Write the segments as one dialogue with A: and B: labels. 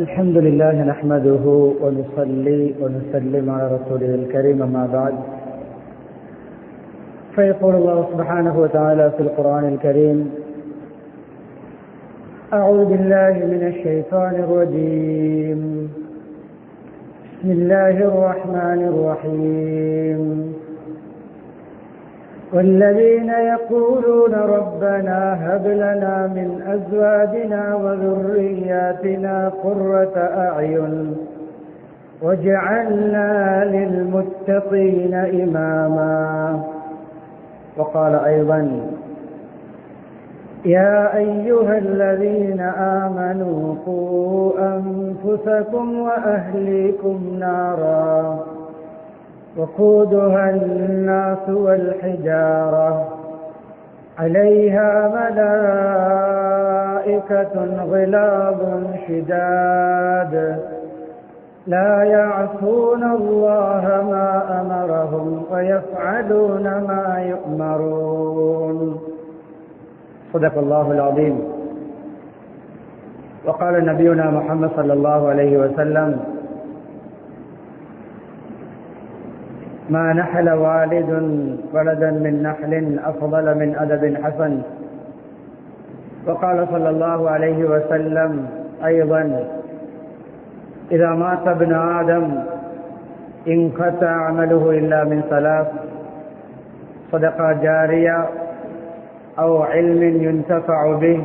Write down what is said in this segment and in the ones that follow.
A: الحمد لله نحمده ونصلي ونسلم على رسوله الكريم أما بعد فيقول الله سبحانه وتعالى في القرآن الكريم: أعوذ بالله من الشيطان الرجيم. بسم الله الرحمن الرحيم. والذين يقولون ربنا هب لنا من أزواجنا وذرياتنا قرة أعين واجعلنا للمتقين إماما. وقال أيضا: يا أيها الذين آمنوا قوا أنفسكم وأهليكم نارا وقودها الناس والحجارة عليها ملائكة غلاظ شداد لا يعصون الله ما أمرهم ويفعلون ما يؤمرون. صدق الله العظيم. وقال نبينا محمد صلى الله عليه وسلم: ما نحل والد ولدا من نحل أفضل من أدب حسن. وقال صلى الله عليه وسلم أيضا: إذا مات ابن آدم انقطع عمله إلا من ثلاث: صدقة جارية أو علم ينتفع به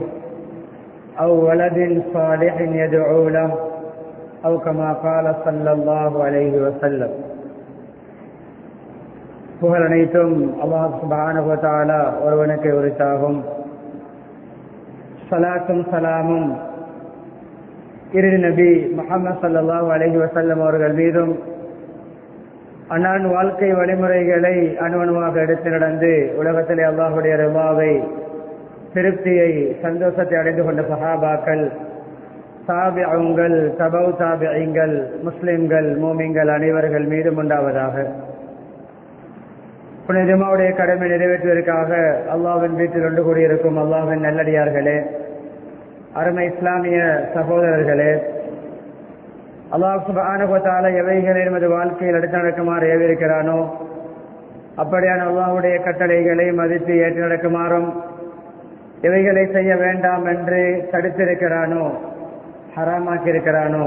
A: أو ولد صالح يدعو له أو كما قال صلى الله عليه وسلم. புகழ் அனைத்தும் அல்லாஹ் சுப்ஹானஹு வ தஆலா ஒருவனுக்கு உரித்தாகும். ஸலாத்தும் ஸலாமும் இறுதி நபி முஹம்மது ஸல்லல்லாஹு அலைஹி வஸல்லம் அவர்கள் மீதும், அன்னாரின் வாழ்க்கை வழிமுறைகளை அணுவணுவாக எடுத்து நடந்து உலகத்திலே அல்லாஹுடைய ரிபாவை, திருப்தியை, சந்தோஷத்தை அடைந்து கொண்ட சஹாபாக்கள், தாபிஊன்கள், தபவு தாபிஈன்கள், முஸ்லிம்கள், மூமின்கள் அனைவர்கள் மீதும் உண்டாவதாக. புனிதமாவுடைய கடமை நிறைவேற்றுவதற்காக அல்லாஹ்வின் வீட்டில் ஒன்று கூடியிருக்கும் அல்லாஹ்வின் நல்லடியார்களே, அருமை இஸ்லாமிய சகோதரர்களே, அல்லாஹ் சுப்ஹானஹு வ தஆலா எவைகளை நமது வாழ்க்கையில் எடுத்து நடக்குமாறு ஏவிருக்கிறானோ அப்படியான அல்லாஹ்வுடைய கட்டளைகளை மதித்து ஏற்று நடக்குமாறும், எவைகளை செய்ய வேண்டாம் என்று தடுத்திருக்கிறானோ, ஹராமாக்கி இருக்கிறானோ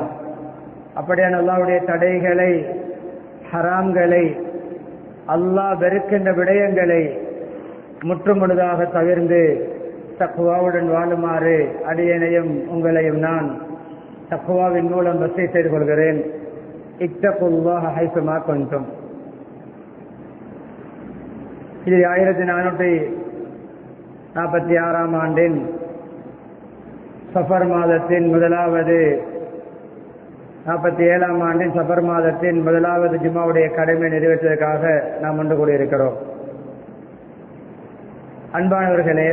A: அப்படியான அல்லாஹ்வுடைய தடைகளை, ஹராம்களை, அல்லாஹ் வெறுக்கின்ற விடயங்களை முற்றுமுழுதாக தவிர்ந்து தக்வாவுடன் வாழுமாறு அடியேனையும் உங்களையும் நான் தக்வாவின் மூலம் வசிய செய்து கொள்கிறேன். இத்தகுல்லாஹ ஹைசுமா குன்தும். இது 1446 ஆண்டின் சஃபர் மாதத்தின் முதலாவது 47 ஆண்டின் சஃபர் மாதத்தின் முதலாவது ஜும்மாவுடைய கடமை நிறைவேற்றுவதற்காக நாம் ஒன்று கூடியிருக்கிறோம். அன்பானவர்களே,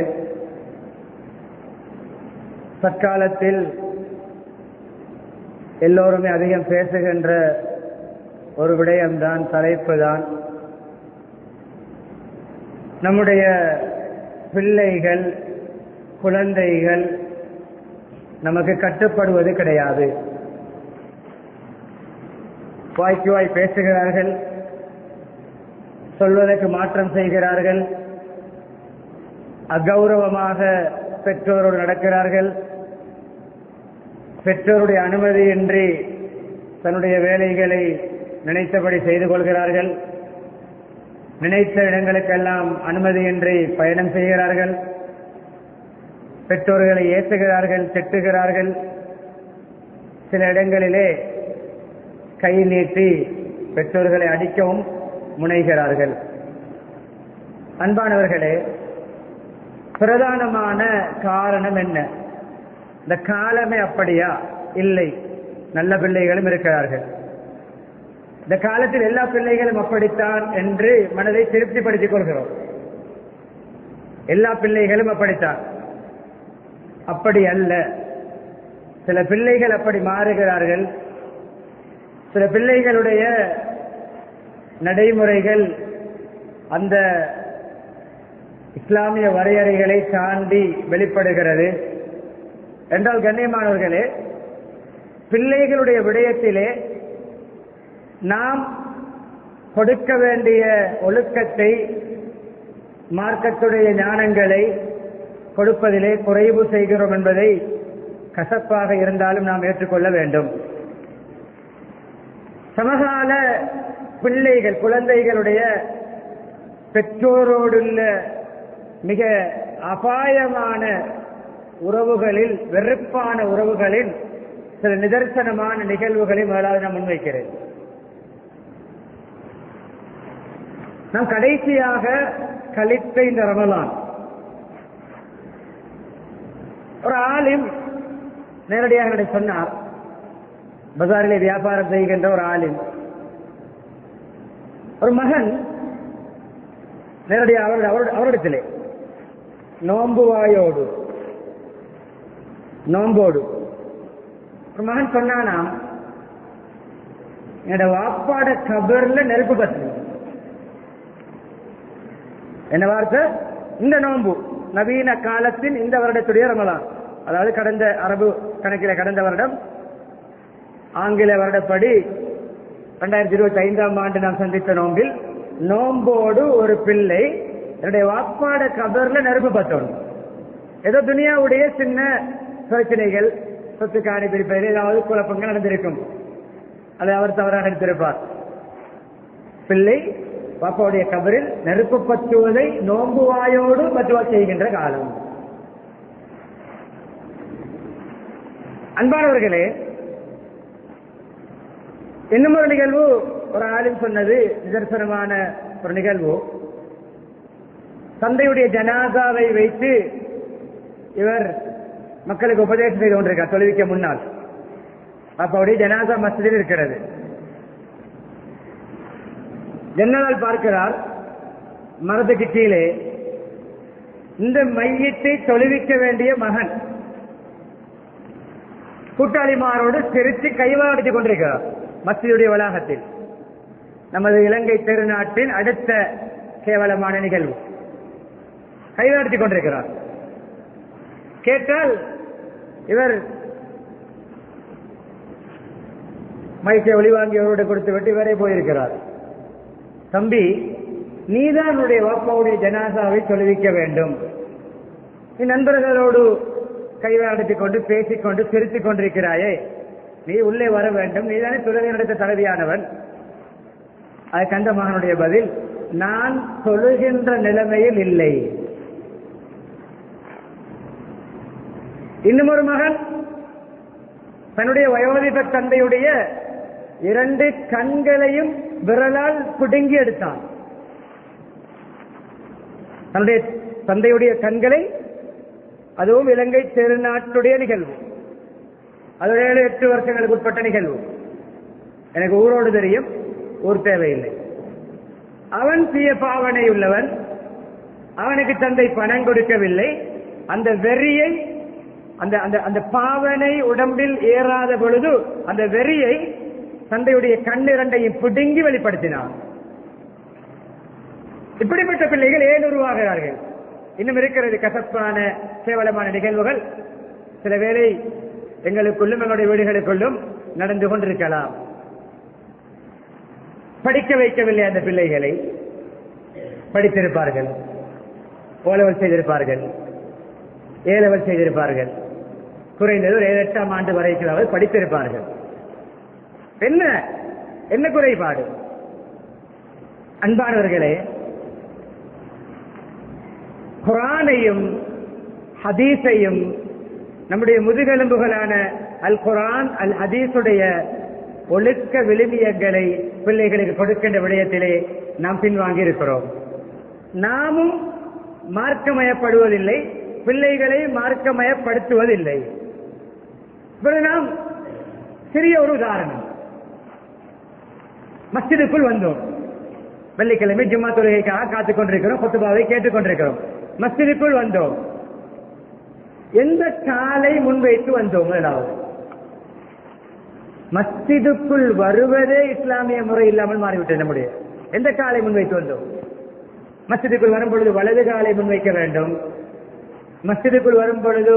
A: தற்காலத்தில் எல்லோருமே அதிகம் பேசுகின்ற ஒரு விடயம்தான், தலைப்பு தான், நம்முடைய பிள்ளைகள், குழந்தைகள் நமக்கு கட்டுப்படுவது கிடையாது. வாய்க்கு வாய் பேசுகிறார்கள், சொல்வதற்கு மாற்றம் செய்கிறார்கள், அகௌரவமாக பெற்றோரோடு நடக்கிறார்கள், பெற்றோருடைய அனுமதியின்றி தன்னுடைய வேலைகளை நினைத்தபடி செய்து கொள்கிறார்கள், நினைத்த இடங்களுக்கெல்லாம் அனுமதியின்றி பயணம் செய்கிறார்கள், பெற்றோர்களை ஏற்றுகிறார்கள், திட்டுகிறார்கள், சில இடங்களிலே கை நீட்டி பெற்றோர்களை அடிக்கவும் முனைகிறார்கள். அன்பானவர்களே, பிரதானமான காரணம் என்ன? இந்த காலமே அப்படியா? இல்லை, நல்ல பிள்ளைகளும் இருக்கிறார்கள். இந்த காலத்தில் எல்லா பிள்ளைகளும் அப்படித்தான் என்று மனதை திருப்திப்படுத்திக் கொள்கிறோம். எல்லா பிள்ளைகளும் அப்படித்தான், அப்படி அல்ல. சில பிள்ளைகள் அப்படி மாறுகிறார்கள். சில பிள்ளைகளுடைய நடைமுறைகள் அந்த இஸ்லாமிய வரையறைகளை தாண்டி வெளிப்படுகிறது என்றால், கண்ணியமானவர்களே, பிள்ளைகளுடைய விடயத்திலே நாம் கொடுக்க வேண்டிய ஒழுக்கத்தை, மார்க்கத்துடைய ஞானங்களை கொடுப்பதிலே குறைவு செய்கிறோம் என்பதை கசப்பாக இருந்தாலும் நாம் ஏற்றுக்கொள்ள வேண்டும். சமகால பிள்ளைகள், குழந்தைகளுடைய பெற்றோரோடுள்ள மிக அபாயமான உறவுகளில், வெறுப்பான உறவுகளில் சில நிதர்சனமான நிகழ்வுகளை முதலாவது நான் முன்வைக்கிறேன். நாம் கடைசியாக கழித்த இந்த ரமலான், ஒரு ஆலிம் நேரடியாக சொன்னார், பஜாரிலே வியாபாரம் செய்கின்ற ஒரு ஆலிம், ஒரு மகன் நேரடியாக அவரிடத்திலே நோம்போடு ஒரு மகன் சொன்னானாம், என்னோட வாப்பாட கபர்ல நெருப்பு பத்து. என்ன வார்த்தை? இந்த நோன்பு நவீன காலத்தின் இந்த வருடத்துடைய ரமலான், அதாவது கடந்த அரபு கணக்கில கடந்த வருடம், ஆங்கில வருடப்படி 2025 ஆண்டு நாம் சந்தித்த நோம்பில் நோம்போடு ஒரு பிள்ளை என்னுடைய வாப்பாட கபர்ல நெருப்பு பத்தணும். ஏதோ துனியாவுடைய சின்ன பிரச்சனைகள், சொத்து காணி பிரிப்பதில் ஏதாவது குழப்பங்கள் நடந்திருக்கும், அதை அவர் தவறாக எடுத்திருப்பார். பிள்ளை பாப்பாவுடைய கபரில் நெருப்பு பற்றுவதை நோம்புவாயோடு பற்றுவா செய்கின்ற காலம். அன்பானவர்களே, இன்னும் ஒரு நிகழ்வு, ஒரு ஆலிம் சொன்னது நிதர்சனமான ஒரு நிகழ்வு. தந்தையுடைய ஜனாசாவை வைத்து இவர் மக்களுக்கு உபதேசம் செய்து கொண்டிருக்கார். தொழுவிக்க முன்னால் பாப்பாவுடைய ஜனாசா மஸ்ஜிதில் இருக்கிறது. ஜன்னலால் பார்க்கிறார், மரத்துக்கு கீழே இந்த மையத்தை தொழுவிக்க வேண்டிய மகன் கூட்டாளிமாரோடு சிரித்து கைவாடித்துக் கொண்டிருக்கிறார் மஸ்ஜிதுடைய வளாகத்தில். நமது இலங்கை திருநாட்டின் அடுத்த கேவலமான நிகழ்வு. கைவாடித்துக் கொண்டிருக்கிறார். கேட்டால் இவர் மைக்கை ஒளிவாங்கியவரோடு கொடுத்து விட்டு இவரே போயிருக்கிறார். தம்பி, நீதான் உன்னுடைய வாப்பாவுடைய ஜனாசாவை தொழுவிக்க வேண்டும். நீ நண்பர்களோடு கைவாடித்துக் கொண்டு பேசிக்கொண்டு சிரித்துக் கொண்டிருக்கிறாயே, நீ உள்ளே வர வேண்டும், நீதானே தொழுகை நடத்த தகுதியானவன். அதுக்கு அந்த மகனுடைய பதில், நான் தொழுகின்ற நிலைமையில் இல்லை. இன்னும் ஒரு மகன் தன்னுடைய வயோதிப தந்தையுடைய 2 கண்களையும் விரலால் பிடுங்கி எடுத்தான். தன்னுடைய தந்தையுடைய கண்களை, அதுவும் இலங்கை திருநாட்டுடைய நிகழ்வு, அது 7-8 வருஷங்களுக்கு உட்பட்ட நிகழ்வு. எனக்கு ஊரோடு தெரியும், ஊர் தேவையில்லை. அவன் தீய பாவனை உள்ளவன், அவனுக்கு தந்தை பணம் கொடுக்கவில்லை. அந்த வெறியை, அந்த பாவனை உடம்பில் ஏறாத பொழுது அந்த வெறியை தந்தையுடைய கண்ணிரண்டையும் பிடுங்கி வெளிப்படுத்தினான். இப்படிப்பட்ட பிள்ளைகள் ஏன் உருவாகிறார்கள்? இன்னும் இருக்கிறது கசப்பான கேவலமான நிகழ்வுகள். சில வேளை எங்களுக்குள்ளும் எங்களுடைய வீடுகளுக்குள்ளும் நடந்து கொண்டிருக்கலாம். படிக்க வைக்கவில்லை அந்த பிள்ளைகளை. படித்திருப்பார்கள், ஓலவல் செய்திருப்பார்கள், ஏலவல் செய்திருப்பார்கள், குறைந்தது ஒரு 7-8ஆம் ஆண்டு வரைக்கும் படித்திருப்பார்கள். என்ன குறைபாடு? அன்பானவர்களே, குர்ஆனையும் ஹதீஸையும் நம்முடைய முதுகெலும்புகளான அல் குர்ஆன் அல் ஹதீஸுடைய ஒழுக்க விழுமியங்களை பிள்ளைகளுக்கு கொடுக்கின்ற விடயத்திலே நாம் பின்வாங்கி இருக்கிறோம். நாமும் மார்க்கமயப்படுவதில்லை, பிள்ளைகளை மார்க்கமயப்படுத்துவதில்லை. இப்பொழுது நாம் சிறிய ஒரு உதாரணம். மஸ்ஜிதுக்குள் வந்தோம், வெள்ளிக்கிழமை ஜும்மா தொழுகைக்காக காத்துக் கொண்டிருக்கிறோம், குத்துபாவை கேட்டுக் கொண்டிருக்கிறோம். மஸ்ஜிதுக்குள் வந்தோம். எந்த காலை முன்வைத்து வந்தோம்? முதலாவது, மஸ்ஜிதுக்குள் வருவதே இஸ்லாமிய முறை இல்லாமல் மாறிவிட்டது. நம்முடைய எந்த காலை முன்வைத்து வந்தோம்? மஸ்ஜிதுக்குள் வரும் பொழுது வலது காலை முன்வைக்க வேண்டும். மஸ்ஜிதுக்குள் வரும் பொழுது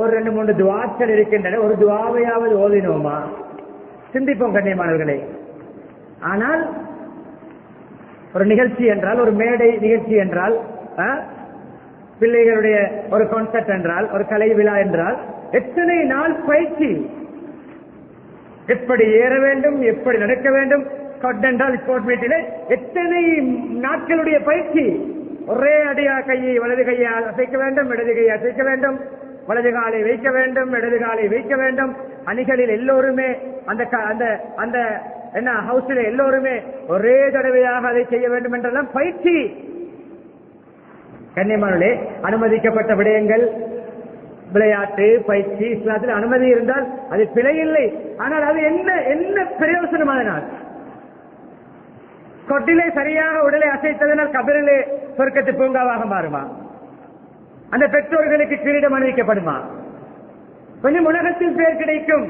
A: ஒரு 2-3 துவாக்கள் இருக்கின்றன. ஒரு துவாவையாவது ஓதினோமா? சிந்திப்போம் கண்ணியமானவர்களே. ஆனால் ஒரு நிகழ்ச்சி என்றால், ஒரு மேடை நிகழ்ச்சி என்றால், பிள்ளைகளுடைய ஒரு கான்சர்ட் என்றால், ஒரு கலை விழா என்றால் எத்தனை நாள் பயிற்சி, எப்படி ஏற வேண்டும், எப்படி நடக்க வேண்டும். ஸ்கட் என்றால் ஸ்போர்ட் மீட்டிலே எத்தனை நாட்களுடைய பயிற்சி. ஒரே அடியா கையை வலது கையால் அசைக்க வேண்டும், இடது கையை அசைக்க வேண்டும், வலது காலை வைக்க வேண்டும், இடது காலை வைக்க வேண்டும். அணிகளில் எல்லோருமே அந்த என்ன ஹவுஸில் எல்லோருமே ஒரே தடவையாக அதை செய்ய வேண்டும் என்றெல்லாம் பயிற்சி. கண்ணியமானே, அனுமதிக்கப்பட்ட விடயங்கள், விளையாட்டு பயிற்சி இஸ்லாத்தில் அனுமதி இருந்தால் அது பிழை இல்லை. ஆனால் அது என்ன பிரயோசனமானால்? கொட்டிலே சரியாக உடலை அசைத்ததனால் கபரிலே சொர்க்கத்து பூங்காவாக மாறுமா? அந்த பெற்றோர்களுக்கு கிரீடம் அணிவிக்கப்படுமா? கொஞ்சம் உலகத்தில் பேர் கிடைக்கும்.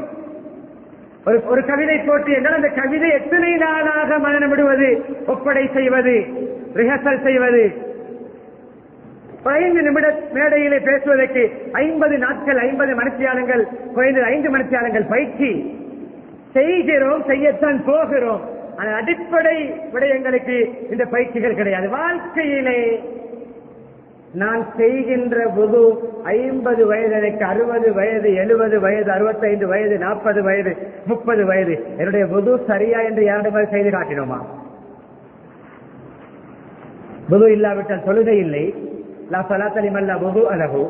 A: ஒரு கவிதை போட்டி என்றால் அந்த கவிதை எத்தனை நாளாக மனநமிடுவது, ஒப்படை செய்வது, ரிஹர்சல் செய்வது. 5 நிமிட மேடையிலே பேசுவதற்கு 50 நாட்கள், 50 மணித்தியாலங்கள், குறைந்தது 5 மணித்தியாலங்கள் பயிற்சி செய்கிறோம், செய்யத்தான் போகிறோம். ஆனால் அடிப்படை விடயங்களுக்கு இந்த பயிற்சிகள் கிடையாது. வாழ்க்கையிலே நான் செய்கின்ற வுது 50 வயது, எனக்கு 60 வயது, 70 வயது, 65 வயது, 40 வயது, 30 வயது, என்னுடைய வுது சரியா என்று யாரிடமாவது செய்து காட்டினோமா? வுது இல்லாவிட்டால் தொழுகை இல்லை. லா ஸலாத்த லிமன் லா வுது லஹு.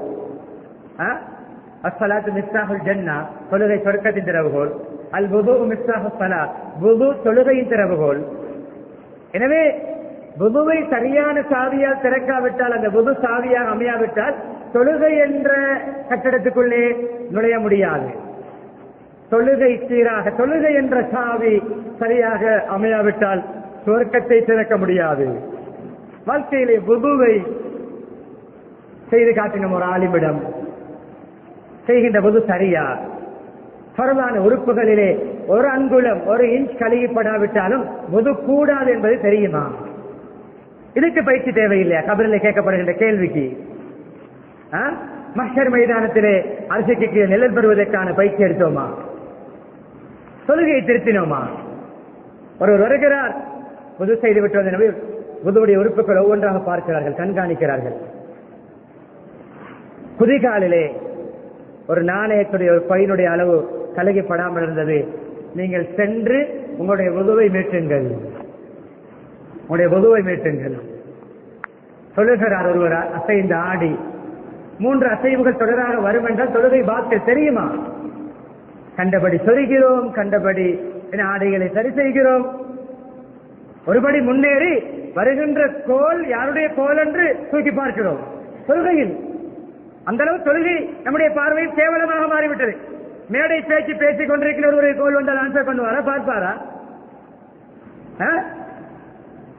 A: அஸ்ஸலாத்து மிஃப்தாஹுல் ஜன்னah, தொழுகை சொர்க்கத்தின் திறவுகோல். அல் வுது மிஃப்தாஹுஸ் ஸலாத், வுது தொழுகையின் திறவுகோல். எனவே வுதுவை சரியான சாவியால் திறக்காவிட்டால், அந்த வுது சாவியாக அமையாவிட்டால் தொழுகை என்ற கட்டடத்துக்குள்ளே நுழைய முடியாது. தொழுகை சீராக, தொழுகை என்ற சாவி சரியாக அமையாவிட்டால் சுவர்க்கத்தை திறக்க முடியாது. வாழ்க்கையிலே வுதுவை செய்து காட்டினோம். ஒரு ஆலிமிடம் செய்கின்ற வுது சரியா? பரவான உறுப்புகளிலே ஒரு அங்குலம், ஒரு இன்ச் கழுகிப்படாவிட்டாலும் வுது கூடாது என்பது தெரியுமா? இதுக்கு பயிற்சி தேவையில்லையா? கபரிலே கேட்கப்படுகின்ற கேள்விக்கு மஹ்ஷர் மைதானத்திலே அரிசிக்கு நிழல் பெறுவதற்கான பயிற்சி எடுத்தோமா? தொழுகையை திருத்தினோமா? ஒருவர் வருகிறார், வுது செய்து விட்டு வந்த வுதுவுடைய உறுப்புகள் ஒவ்வொன்றாக பார்க்கிறார்கள், கண்காணிக்கிறார்கள். குதிகாலிலே ஒரு நாணயத்துடைய ஒரு பையனுடைய அளவு கலகிப்படாமல் இருந்தது. நீங்கள் சென்று உங்களுடைய வுதுவை மீட்டுங்கள், உங்களுடைய வுதுவை மீட்டுங்கள். சொல்லுகிறார் ஒருவர் அசைந்து ஆடி. 3 அசைவுகள் தொடராக வரும் என்றால் தொழுகை பாத்தில் தெரியுமா? கண்டபடி சொருகிறோம், கண்டபடி ஆடைகளை சரி செய்கிறோம். ஒருபடி முன்னேறி வருகின்ற கோல் யாருடைய கோல் என்று தூக்கி பார்க்கிறோம். தொழுகையில் அந்த அளவு தொழுகை நம்முடைய பார்வையில் கேவலமாக மாறிவிட்டது. மேடை பேச்சு பேசிக் கொண்டிருக்கிற ஒரு கோல் வந்தால் ஆன்சர் பண்ணுவாரா? பார்ப்பாரா?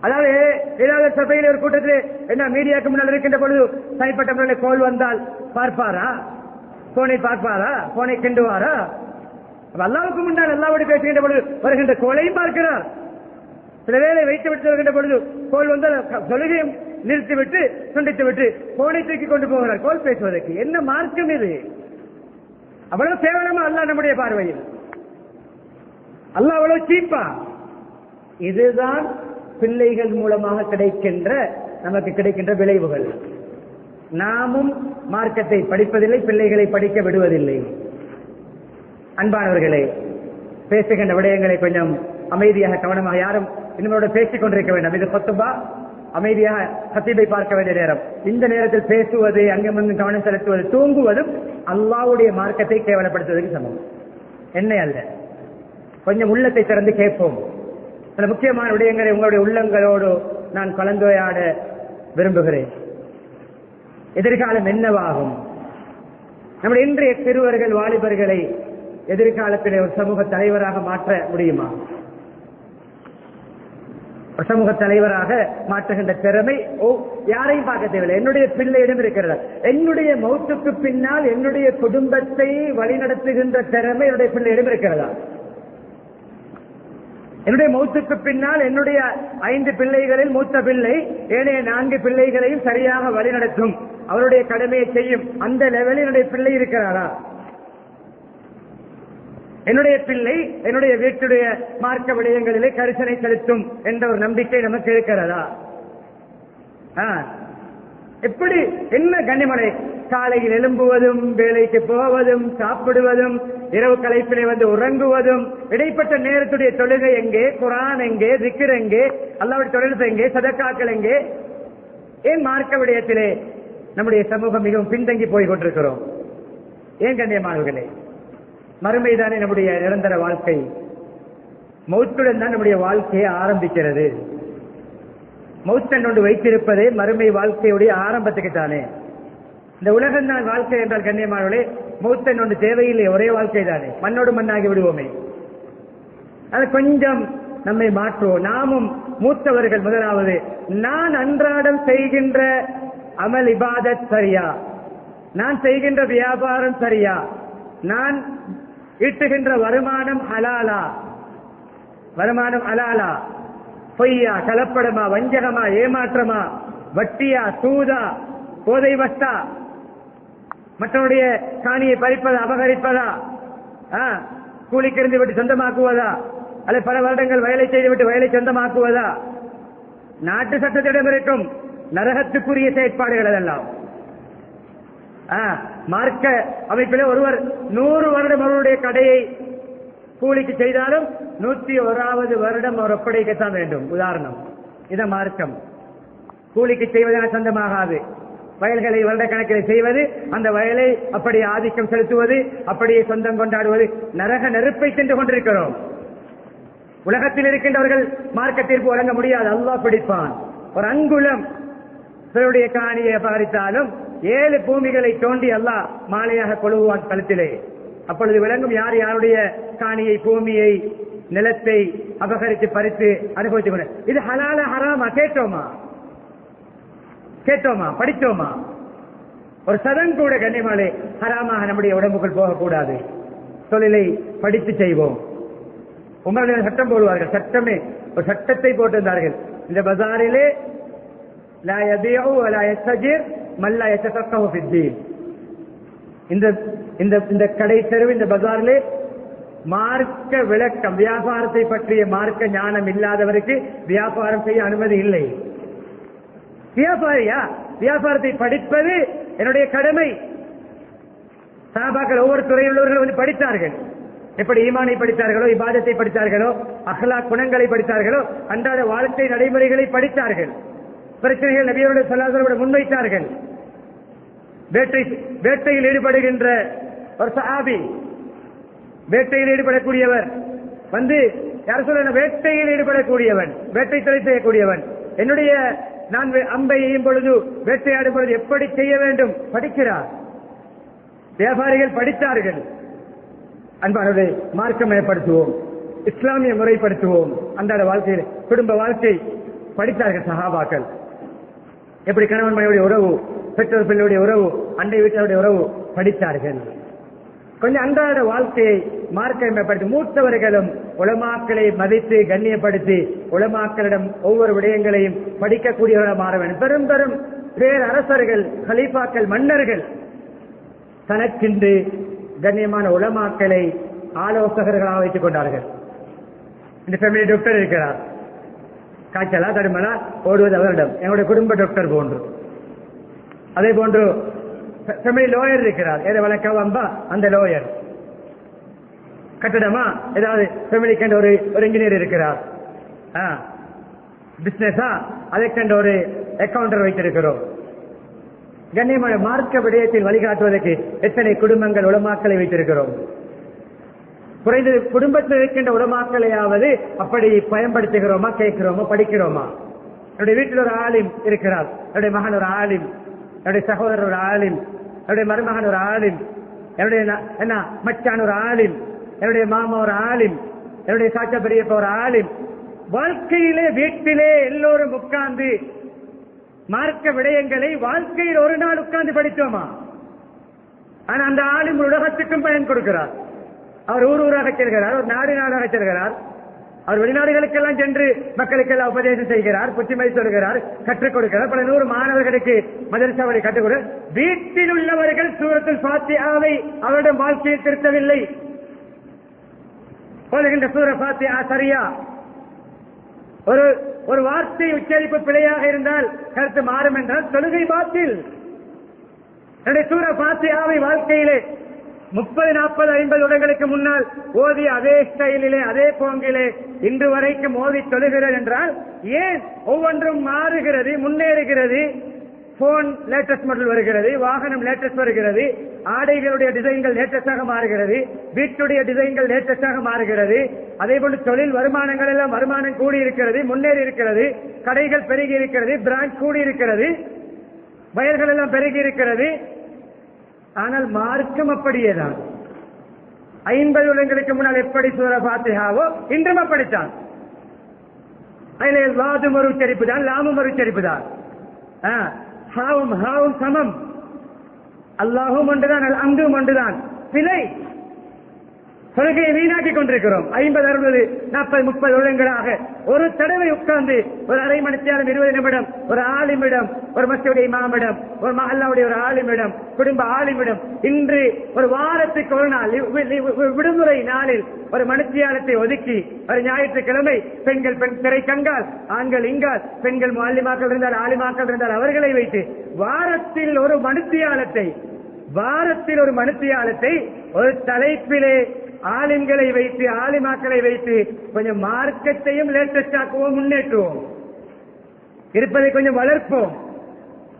A: அதாவது ஏதாவது சபையில் ஒரு கூட்டத்தில் என்ன மீடியாவுக்கு முன்னால் இருக்கின்ற பொழுது தனிப்பட்ட முறையில் கோல் வந்தால் பார்ப்பாரா? போனை பார்ப்பாரா? போனை கிண்டுவாரா? அல்லாவுக்கு முன்னால் அல்லாவோடு பேசுகின்ற பொழுது வருகின்ற கோலையும் பார்க்கிறார். சில வேளை வைத்து விட்டு வருகின்ற பொழுது கோல் வந்தால் தொழுகையும் நிறுத்திவிட்டு துண்டித்து விட்டு போனை தூக்கி கொண்டு போகிறார் கோல் பேசுவதற்கு. என்ன மார்க்கம் இது? அவ்வளவு கேவலமா அல்ல நம்முடைய பார்வையில்? அல்ல அவ்வளவு சீப்பா? இதுதான் பிள்ளைகள் மூலமாக கிடைக்கின்ற, நமக்கு கிடைக்கின்ற விளைவுகள். நாமும் மார்க்கத்தை படிப்பதில்லை, பிள்ளைகளை படிக்க விடுவதில்லை. அன்பானவர்களே, பேசுகின்ற விடயங்களை கொஞ்சம் அமைதியாக கவனமாக, யாரும் இன்னொரு பேசிக் கொண்டிருக்க வேண்டாம். இது கொத்துபா, அமைதியாக கத்தீபை பார்க்க வேண்டிய நேரம். இந்த நேரத்தில் பேசுவது, அங்கமிருந்து கவனம் செலுத்துவது, தூங்குவதும் அல்லாஹ்வுடைய மார்க்கத்தை கேவலப்படுத்துவதற்கு சமம். என்னை அல்ல. கொஞ்சம் உள்ளத்தை திறந்து கேட்போம். சில முக்கியமான விடயங்களை உங்களுடைய உள்ளங்களோடு நான் கலந்துரையாட விரும்புகிறேன். எதிர்காலம் என்னவாகும்? நம்முடைய இன்றைய சிறுவர்கள், வாலிபர்களை எதிர்காலத்திலே ஒரு சமூக தலைவராக மாற்ற முடியுமா? ஒரு சமூக தலைவராக மாற்றுகின்ற திறமை யாரையும் பார்க்க தேவையில்லை. என்னுடைய பிள்ளையிடம் இருக்கிறது. என்னுடைய மௌத்துக்கு பின்னால் என்னுடைய குடும்பத்தை வழிநடத்துகின்ற திறமை என்னுடைய பிள்ளையிடம் இருக்கிறதா? என்னுடைய மௌத்துக்கு பின்னால் என்னுடைய 5 பிள்ளைகளில் மூத்த பிள்ளை ஏனைய 4 பிள்ளைகளையும் சரியாக வழிநடத்தும் அவருடைய கடமையை செய்யும். அந்த லெவலில் என்னுடைய பிள்ளை இருக்கிறாரா? என்னுடைய பிள்ளை என்னுடைய வீட்டுடைய மார்க்க விடயங்களிலே கரிசனை செலுத்தும் என்ற ஒரு நம்பிக்கை நமக்கு இருக்கிறதா? எப்படி என்ன கண்ணிமலை காலையில் எழும்புவதும், வேலைக்கு போவதும், சாப்பிடுவதும், இரவு களைப்பிலே வந்து உறங்குவதும், இடைப்பட்ட நேரத்துடைய தொழுகை எங்கே, குர்ஆன் எங்கே, திக்ர் எங்கே, அல்லாஹ்வுடைய தொடர்பு எங்கே, சதக்காக்கள் எங்கே? ஏன் மார்க்க விடயத்திலே நம்முடைய சமூகம் மிகவும் பின்தங்கி போய் கொண்டிருக்கிறோம்? ஏன் கண்ணியமானவர்களே? மறுமைதானே நம்முடைய நிரந்தர வாழ்க்கை. மௌத்துடன் தான் நம்முடைய வாழ்க்கையை ஆரம்பிக்கிறது. மௌத்தன் ஒன்று வைத்திருப்பதே மறுமை வாழ்க்கையுடைய ஆரம்பத்துக்கு தானே. இந்த உலகம் தான் வாழ்க்கை என்றால் கண்ணியமானவர்களே, மௌத்தன் ஒன்று தேவையில்லை, ஒரே வாழ்க்கை தானே. மண்ணோடு மண்ணாகி விடுவோமே. அது கொஞ்சம் நம்மை மாற்றுவோம். நாமும் மூத்தவர்கள் முதலாவது நான் அன்றாடம் செய்கின்ற அமல் இபாதத் சரியா, நான் செய்கின்ற வியாபாரம் சரியா, நான் ஈட்டுகின்ற வருமானம் ஹலாலா, வருமானம் ஹலாலா, பொய்யா, கலப்படமா, வஞ்சகமா, ஏமாற்றமா, வட்டியா, சூதா, போதை வஸ்தா, மற்றவருடைய காணியை பறிப்பதா, அபகரிப்பதா, கூலிக்கு இருந்து விட்டு சொந்தமாக்குவதா, அல்லது பல வருடங்கள் வயலை செய்துவிட்டு வயலை சொந்தமாக்குவதா? நாட்டு சட்டத்திடம் இருக்கும் நரகத்துக்குரிய செயற்பாடுகள் அதெல்லாம். மார்க்க அமைப்பில் ஒருவர் 100 வருடம் அவருடைய கடையை கூலிக்கு செய்தாலும் 101வது வருடம் அவர் ஒப்படைக்கத்தான் வேண்டும். உதாரணம், இத மார்க்கம். கூலிக்கு செய்வதென சொந்தமாகாது. வயல்களை வருட கணக்கில் செய்வது, அந்த வயலை அப்படி ஆதிக்கம் செலுத்துவது, அப்படியே சொந்தம் கொண்டாடுவது, நரக நெருப்பை சென்று கொண்டிருக்கிறோம். உலகத்தில் இருக்கின்றவர்கள் மார்க்க தீர்ப்பு வழங்க முடியாது. அல்லாஹ் பிடிப்பான். ஒரு அங்குலம் சிலருடைய காணியை அபகரித்தாலும் 7 பூமிகளை தோண்டி அல்லாஹ் மாலையாக கொழுவான் கழுத்திலே. அப்பொழுது விளங்கும் யார் யாருடைய காணியை, பூமியை, நிலத்தை அபகரித்து பறித்து அனுபவித்துக் கொண்டு. இது ஹலால ஹராமா? கேட்டோமா? படித்தோமா? ஒரு சதன் கூட கண்ணியமாலே ஹராமாக நம்முடைய உடம்புக்குள் போகக்கூடாது. தொழிலை படித்து செய்வோம். உமர்கள் சட்டம் போடுவார்கள். சட்டமே ஒரு சட்டத்தை போட்டிருந்தார்கள். இந்த பஜாரிலே லா யபீஉ வலா யஸ்தஜிர் மன் லா யதஃபக்கஹு ஃபித்தீன். இந்த கடை தெருவு, இந்த பஜாரிலே மார்க்க விளக்கம், வியாபாரத்தை பற்றிய மார்க்க ஞானம் இல்லாதவருக்கு வியாபாரம் செய்ய அனுமதி இல்லை. வியாபாரியா? வியாபாரத்தை படிப்பது என்னுடைய கடமை. சஹாபாக்கள் ஒவ்வொரு துறையில் உள்ளவர்கள் வந்து படித்தார்கள். எப்படி ஈமானை படித்தார்களோ, இபாதத்தை படித்தார்களோ, அஹ்லாக் குணங்களை படித்தார்களோ, அன்றாட வாழ்க்கை நடைமுறைகளை படித்தார்கள். பிரச்சனைகள் நபியோட ஸல்லல்லாஹு முன்வைத்தார்கள். வேட்டையில் ஈடுபடுகின்ற ஒரு சஹாபி, வேட்டையில் ஈடுபடக்கூடியவர் வந்து யார் சொல்ல, வேட்டையில் ஈடுபடக்கூடியவன், வேட்டை தொழில் செய்யக்கூடியவன், என்னுடைய நான் அம்பை எய்யும் பொழுது, வேட்டையாடும் பொழுது எப்படி செய்ய வேண்டும் படிக்கிறார். வியாபாரிகள் படித்தார்கள். அன்பானவர்களே, மார்க்கம் ஏற்படுத்துவோம், இஸ்லாமிய முறைப்படுத்துவோம். அன்றாட வாழ்க்கையில் குடும்ப வாழ்க்கை படித்தார்கள் சஹாபாக்கள். எப்படி கணவன் மனைவியுடைய உறவு, பெற்றோர் பிள்ளையுடைய உறவு, அண்டை வீட்டருடைய உறவு படித்தார்கள். கொஞ்சம் அன்றாட வாழ்க்கையை மார்க்கம் ஏற்படுத்தி மூத்தவர்களும் உலமாக்களை மதித்து கண்ணியப்படுத்தி உலமாக்களிடம் ஒவ்வொரு விடயங்களையும் படிக்கக்கூடியவர்களாக மாற வேண்டும். பெரும் பெரும் பேர் அரசர்கள், கலீஃபாக்கள், மன்னர்கள் தனக்கென்று கண்ணியமான உலமாக்களை ஆலோசகர்களாக வைத்துக் கொண்டார்கள். இந்த ஃபேமிலி டாக்டர் இருக்கிறார். காய்ச்சலா தடுமலா ஓடுவது அவரிடம், என்னுடைய குடும்ப டாக்டர் போன்று. அதே போன்று ஃபேமிலி லோயர் இருக்கிறார். எதை வழக்க வம்பா அந்த லோயர். கட்டடமா ஏதாவது ஃபேமிலிக்கு ஒரு இன்ஜினியர் இருக்கிறார். பிசினஸா அதற்கென்று ஒரு அக்கவுண்டர் வைத்திருக்கிறோம். கண்ணியமான மார்க்க விடயத்தில் வழிகாட்டுவதற்கு எத்தனை குடும்பங்கள் உலமாக்களை வைத்திருக்கிறோம். குறைந்தது குடும்பத்தில் இருக்கின்ற உலமாக்களையாவது அப்படி பயன்படுத்துகிறோமா, கேட்கிறோமா, படிக்கிறோமா? என்னுடைய வீட்டில் ஒரு ஆலிம் இருக்கிறார். என்னுடைய மகன் ஒரு ஆலிம், என்னுடைய சகோதரர் ஒரு ஆலிம், என்னுடைய மருமகன் ஒரு ஆலிம், என்னுடைய என்ன மச்சான் ஒரு ஆலிம், என்னுடைய மாமா ஒரு ஆலிம், என்னுடைய சாச்சா பெரியப்பா ஒரு ஆலிம். வாழ்க்கையிலே வீட்டிலே எல்லோரும் உட்கார்ந்து மார்க்க விடயங்களை வாழ்க்கையில் ஒரு நாள் உட்கார்ந்து படித்தோமா? ஆனா அந்த ஆலிம் உலகத்துக்கும் பயன் கொடுக்கிறார். அவர் ஊர் ஊராக செல்கிறார், ஒரு நாடு நாடாக செல்கிறார். அவர் வெளிநாடுகளுக்கெல்லாம் சென்று மக்களுக்கெல்லாம் உபதேசம் செய்கிறார், புத்திமதி சொல்கிறார், கற்றுக் கொடுக்கிறார். பல 100 மாணவர்களுக்கு மதரசாவை கற்றுக் கொடுக்கிறார். வீட்டில் உள்ளவர்கள் சூரத்துல் ஃபாத்திஹாவை அவருடைய வாழ்க்கையில் திருத்தவில்லை. சொல்கின்ற சூர ஃபாத்திஹா சரியா? ஒரு வார்த்தை உச்சரிப்பு பிழையாக இருந்தால் கருத்து மாறும் என்றால் தொழுகை பாத்தில். சூர ஃபாத்திஹாவை வாழ்க்கையிலே 30, 40, 50 வருடங்களுக்கு முன்னால் ஓதி அதே ஸ்டைலிலே அதே போங்கிலே இன்று வரைக்கும் ஓதி தொழுகிறது என்றால் ஏன் ஒவ்வொன்றும் மாறுகிறது, முன்னேறுகிறது? போன் லேட்டஸ்ட் மாடல் வருகிறது, வாகனம் லேட்டஸ்ட் வருகிறது, ஆடைகளுடைய டிசைன்கள் லேட்டஸ்டாக மாறுகிறது, வீட்டுடைய டிசைன்கள் லேட்டஸ்டாக மாறுகிறது. அதே போன்று தொழில் வருமானங்கள் எல்லாம் வருமானம் கூடி இருக்கிறது, முன்னேறி இருக்கிறது, கடைகள் பெருகி இருக்கிறது, பிரான்ச் கூடி இருக்கிறது, வயல்கள் எல்லாம் பெருகி இருக்கிறது. ஆனால் மார்க்கம் அப்படியேதான். 50 வருடங்களுக்கு முன்னால் எப்படி சூர ஃபாத்திஹாவோ இன்றும் அப்படித்தான். அதில் வாதும் ஒரு உச்சரிப்பு தான், லாமும் ஒரு உச்சரிப்பு தான், ஹாவும் சமம், அல்லாஹும் ஒன்றுதான், அங்கும் ஒன்றுதான். பிழை தொழுகையை வீணாக்கி கொண்டிருக்கிறோம். 50, 60, 40, 30 வருடங்களாக ஒரு தடவை உட்கார்ந்து ஒரு அரை மணி நேரம் 20 நிமிடம் ஒரு ஆலிமிடம், ஒரு மஸ்ஜிதுடைய இமாமிடம், ஒரு மஹல்லாவுடைய ஒரு ஆலிமிடம், குடும்ப ஆலிமிடம், இன்று ஒரு வாரத்துக்கு ஒரு நாள் விடுமுறை நாளில் ஒரு மணித்தியாலத்தை ஒதுக்கி ஒரு ஞாயிற்றுக்கிழமை பெண்கள் திரை கங்கால், ஆண்கள் இங்கால், பெண்கள் ஆலிமாக்கள் இருந்தால் ஆலிமாக்கள் இருந்தால் அவர்களை வைத்து வாரத்தில் ஒரு மணித்தியாலத்தை ஒரு தலைப்பிலே ஆலிம்களை வைத்து ஆலிமாக்களை வைத்து கொஞ்சம் மார்க்கத்தையும் லேட்டஸ்டாக்குவோம், முன்னேற்றுவோம், இருப்பதை கொஞ்சம் வளர்ப்போம்,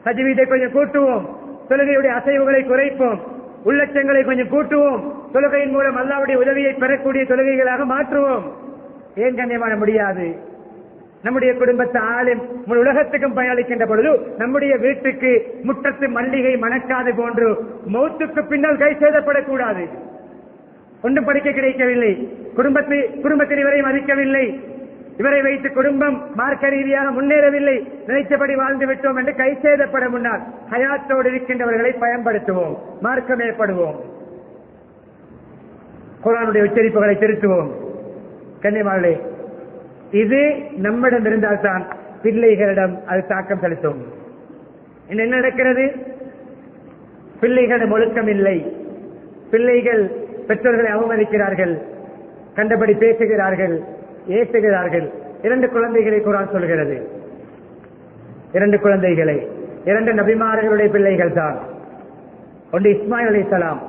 A: சஜ்வீதை கொஞ்சம் கூட்டுவோம், தொழுகையுடைய அசைவுகளை குறைப்போம், உள்ளட்சங்களை கொஞ்சம் கூட்டுவோம், தொழுகையின் மூலம் அல்லாஹ்வுடைய உதவியை பெறக்கூடிய தொழுகைகளாக மாற்றுவோம். ஏன் கண்ணியமான முடியாது? நம்முடைய குடும்பத்தை ஆலிம் முழு உலகத்துக்கும் பயனளிக்கின்ற பொழுது நம்முடைய வீட்டுக்கு முற்றத்து மல்லிகை மணக்காது போன்று மௌத்துக்கு பின்னால் கை சேதப்படக்கூடாது. ஒன்றும் படிக்க கிடைக்கவில்லை, குடும்பத்தில் இவரை மதிக்கவில்லை, இவரை வைத்து குடும்பம் மார்க்க ரீதியாக முன்னேறவில்லை, நினைத்தபடி வாழ்ந்து விட்டோம் என்று கை சேதப்பட முன்னால் ஹயாத்தோடு இருக்கின்றவர்களை பயன்படுத்துவோம், மார்க்கம் ஏற்படுவோம், குர்ஆனுடைய உச்சரிப்புகளை திருத்துவோம். கண்ணியமானே, இது நம்மிடம் இருந்தால் தான் பிள்ளைகளிடம் அது தாக்கம் செலுத்தும். என்ன நடக்கிறது? பிள்ளைகளிடம் ஒழுக்கம் இல்லை, பிள்ளைகள் பெற்றோர்களை அவமதிக்கிறார்கள், கண்டபடி பேசுகிறார்கள், ஏசுகிறார்கள். 2 குழந்தைகளை குர்ஆன் சொல்கிறது. 2 குழந்தைகளை, 2 நபிமார்களுடைய பிள்ளைகள் தான். ஒன்று இஸ்மாயில் அலைஹிஸ்ஸலாம்,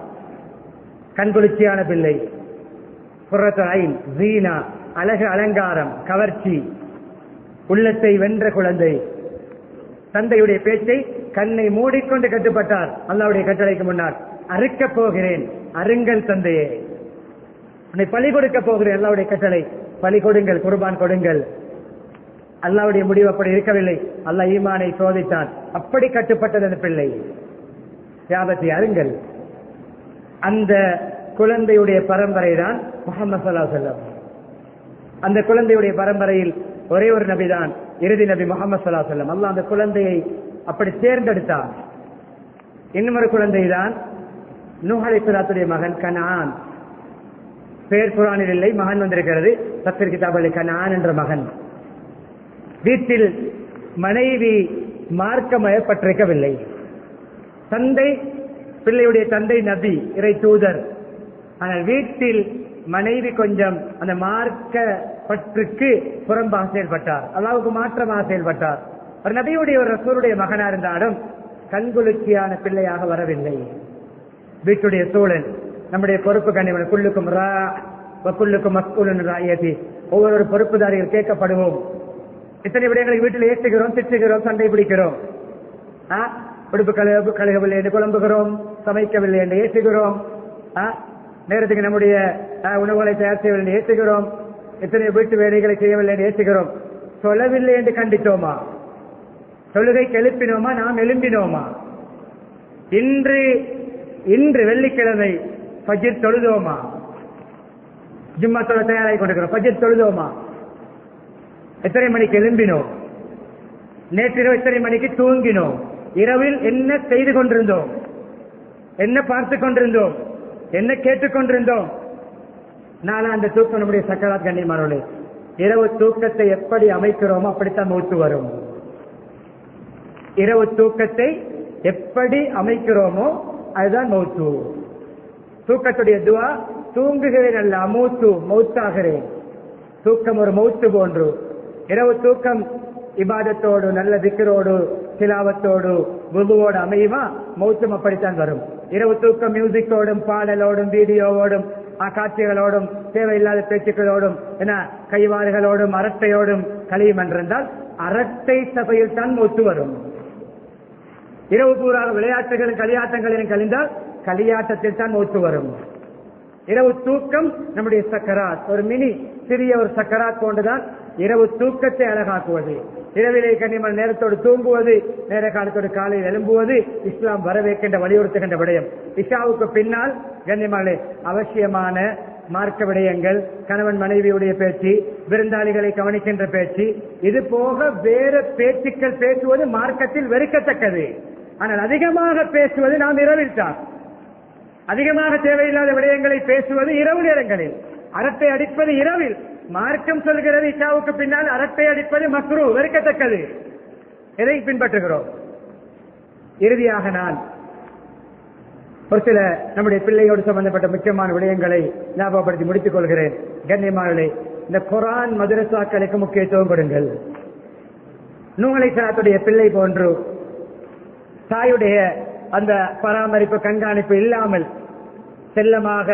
A: கண்குளிர்ச்சியான பிள்ளை, குர்ரத்துல் ஐன், ஜீனா, அழகு, அலங்காரம், கவர்ச்சி, உள்ளத்தை வென்ற குழந்தை. தந்தையுடைய பேச்சை கண்ணை மூடிக்கொண்டு கட்டுப்பட்டார். அல்லாஹ்வுடைய கட்டளைக்கு முன்னால் அறுக்கப் போகிறேன், அருங்கள் தந்தையே, உன்னை பலி கொடுக்க போகிறேன், அல்லாஹ்வுடைய கட்டளை, பலி கொடுங்கள், குர்பான் கொடுங்கள். அல்லாஹ்வுடைய முடிவு அப்படி இருக்கவில்லை. அல்லாஹ் ஈமானை சோதித்தான், அப்படி கட்டுப்பட்டது அந்த பிள்ளை. தியாகத்தை அருங்கள். அந்த குழந்தையுடைய பரம்பரை தான் முஹம்மது ஸல்லல்லாஹு அலைஹி வஸல்லம். அந்த குழந்தையுடைய பரம்பரையில் ஒரே ஒரு நபிதான், இறுதி நபி முஹம்மது ஸல்லல்லாஹு அலைஹி வஸல்லம். அல்லாஹ் அந்த குழந்தையை அப்படி தேர்ந்தெடுத்தான். இன்னும் ஒரு குழந்தை தான் நூஹ் அலைஹிஸ்ஸலாத்துடைய மகன் கனான். பேர் குர்ஆனில் இல்லை, மகன் வந்திருக்கிறது. தஃசீர் கிதாபில் கனான் என்ற மகன். வீட்டில் மனைவி மார்க்கமயப்பட்டிருக்கவில்லை. தந்தை, பிள்ளையுடைய தந்தை நபி, இறை தூதர். ஆனால் வீட்டில் மனைவி கொஞ்சம் அந்த மார்க்க பற்றுக்கு புறம்பாக செயல்பட்டார், அல்லாஹ்வுக்கு மாற்றமாக செயல்பட்டார். ஒரு நபியுடைய ஒரு ரசூலுடைய மகனா இருந்தாலும் கண்குளிர்ச்சியான பிள்ளையாக வரவில்லை. வீட்டுடைய சூழல், நம்முடைய பொறுப்பு கண்ணியமான, குல்லுக்கும் ரா வ குல்லுக்கும் மஸ்ஊலுன் ராயதி, ஒவ்வொரு பொறுப்புதாரிகள் கேட்கப்படுவோம். இத்தனை விடயங்களை வீட்டில் ஏற்றுகிறோம், திட்டுகிறோம், சண்டை பிடிக்கிறோம், உடுப்பு கழுகவில்லை என்று குழம்புகிறோம், சமைக்கவில்லை என்று ஏற்றுகிறோம், நேரத்துக்கு நம்முடைய உணவுகளை தயார் செய்யவில்லை என்று ஏற்றுகிறோம், எத்தனை வீட்டு வேலைகளை செய்யவில்லை என்று ஏற்றுகிறோம். சொல்லவில்லை என்று கண்டித்தோமா? தொழுகைக்கு எழுப்பினோமா? நாம் எழும்பினோமா? இன்று வெள்ளிக்கிழமை ஃபஜ்ர் தொழுதோமா? ஜும்மா தொழ தயாராகி கொண்டிருக்கிறோம், ஃபஜ்ர் தொழுதோமா? எத்தனை மணிக்கு எழும்பினோம்? நேற்றிரவு எத்தனை மணிக்கு தூங்கினோம்? இரவில் என்ன செய்து கொண்டிருந்தோம்? என்ன பார்த்து கொண்டிருந்தோம்? என்ன கேட்டுக் கொண்டிருந்தோம்? நாளா அந்த தூக்கம் நம்முடைய சக்கராத் கண்ணியமானவர்களே. இரவு தூக்கத்தை எப்படி அமைக்கிறோமோ அப்படித்தான் மௌத்து வரும். இரவு தூக்கத்தை எப்படி அமைக்கிறோமோ அதுதான் மௌத்து. தூக்கத்துடைய துவா, தூங்குகிறேன் அல்ல அமூத்து, மௌத்தாகிறேன். தூக்கம் ஒரு மௌத்து போன்று. இரவு தூக்கம் இபாதத்தோடு நல்ல திக்ரோடு திலாவத்தோடு குருவோடு அமையுமா, மௌத்தும் அப்படித்தான் வரும். இரவு தூக்கம் மியூசிக்கோடும் பாடலோடும் வீடியோவோடும் காட்சிகளோடும் தேவையில்லாத பேச்சுக்களோடும் என கைவாறுகளோடும் அரட்டையோடும் கழியும் என்றால் அரட்டை சபையில் தான் மௌத்து வரும். இரவு பூராக விளையாட்டுகளும் களியாட்டங்களிலும் கழிந்தால் களியாட்டத்தில் தான் மௌத்து வரும். இரவு தூக்கம் நம்முடைய சக்கராத், ஒரு மினி சிறிய ஒரு சக்கராத் போன்றுதான் இரவு தூக்கத்தை அழகாக்குவது. இரவிலே கண்ணியமான நேரத்தோடு தூங்குவது, நேர காலத்தோடு காலையில் எழும்புவது இஸ்லாம் வரவேற்கின்ற வலியுறுத்துகின்ற விடயம். இஷாவுக்கு பின்னால் கண்ணியமான அவசியமான மார்க்க விடயங்கள், கணவன் மனைவியுடைய பேச்சு, விருந்தாளிகளை கவனிக்கின்ற பேச்சு, இது போக வேற பேச்சுக்கள் பேசுவது மார்க்கத்தில் வெறுக்கத்தக்கது. ஆனால் அதிகமாக பேசுவது நாம் இரவில் தான். அதிகமாக தேவையில்லாத விடயங்களை பேசுவது இரவு நேரங்களில், அரட்டை அடிப்பது இரவில். மார்க்கம் சொல்கிறது இஷாவுக்கு பின்னால் அரட்டை அடிப்பது மக்ரூ, வெறுக்கத்தக்கது. எதை பின்பற்றுகிறோம்? இறுதியாக நான் ஒரு சில நம்முடைய பிள்ளையோடு சம்பந்தப்பட்ட முக்கியமான விடயங்களை ஞாபகப்படுத்தி முடித்துக் கொள்கிறேன். கண்ணியமானவர்களே, இந்த குர்ஆன் மதரசாக்களுக்கு முக்கியத்துவம் கொடுங்கள். நூஹ் அலைஹிஸ்ஸலாத்துடைய பிள்ளை போன்று தாயுடைய அந்த பராமரிப்பு கண்காணிப்பு இல்லாமல், செல்லமாக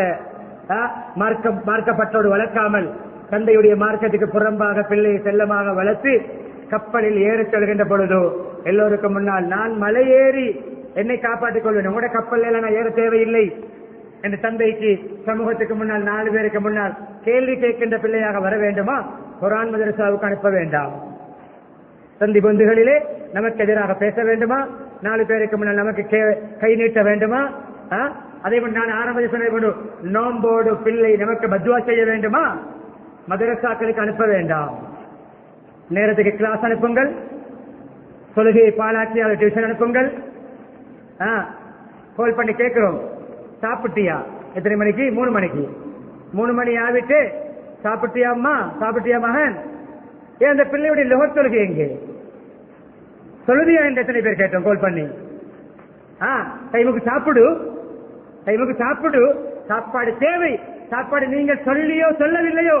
A: மார்க்கப்பட்டோடு வளர்க்காமல், தந்தையுடைய மார்க்கத்துக்கு புறம்பாக பிள்ளையை செல்லமாக வளர்த்து கப்பலில் ஏறி செல்கின்ற பொழுது எல்லோருக்கும் முன்னால் நான் மலை ஏறி என்னை காப்பாற்றிக் கொள்வேன், உங்களோட கப்பல் நான் ஏற தேவையில்லை என்று தந்தைக்கு சமூகத்துக்கு முன்னால் 4 பேருக்கு முன்னால் கேள்வி கேட்கின்ற பிள்ளையாக வர வேண்டுமா? குர்ஆன் மதரசாவுக்கு அனுப்ப வேண்டாம். சந்தி பந்துகளிலே நமக்கு எதிராக பேச வேண்டுமா? 4 பேருக்கு முன்னால் நமக்கு கை நீட்ட வேண்டுமா? அதே போன்று நான் ஆரம்பத்தில் சொன்னது போன்று நோம்போடு பிள்ளை நமக்கு பத்வா செய்ய வேண்டுமா? மதரசாக்களுக்கு அனுப்ப வேண்டாம். நேரத்துக்கு கிளாஸ் அனுப்புங்கள், தொழுகையை பாலாக்கி அதை டியூஷன் அனுப்புங்கள். கால் பண்ணி கேட்கிறோம், சாப்பிட்டியா? எத்தனை மணிக்கு? 3 மணிக்கு. 3 மணி ஆகிட்டு சாப்பிட்டியா அம்மா, சாப்பிட்டியா மகன்? ஏன் அந்த பிள்ளையுடைய லோகத் தொழுகை எங்கே? சொல்லுதியா என்று எத்தனை பேர் கேட்டோம் கால் பண்ணி? டைமுக்கு சாப்பிடு, டைமுக்கு சாப்பிடு. சாப்பாடு தேவை. சாப்பாடு நீங்கள் சொல்லியோ சொல்லவில்லையோ,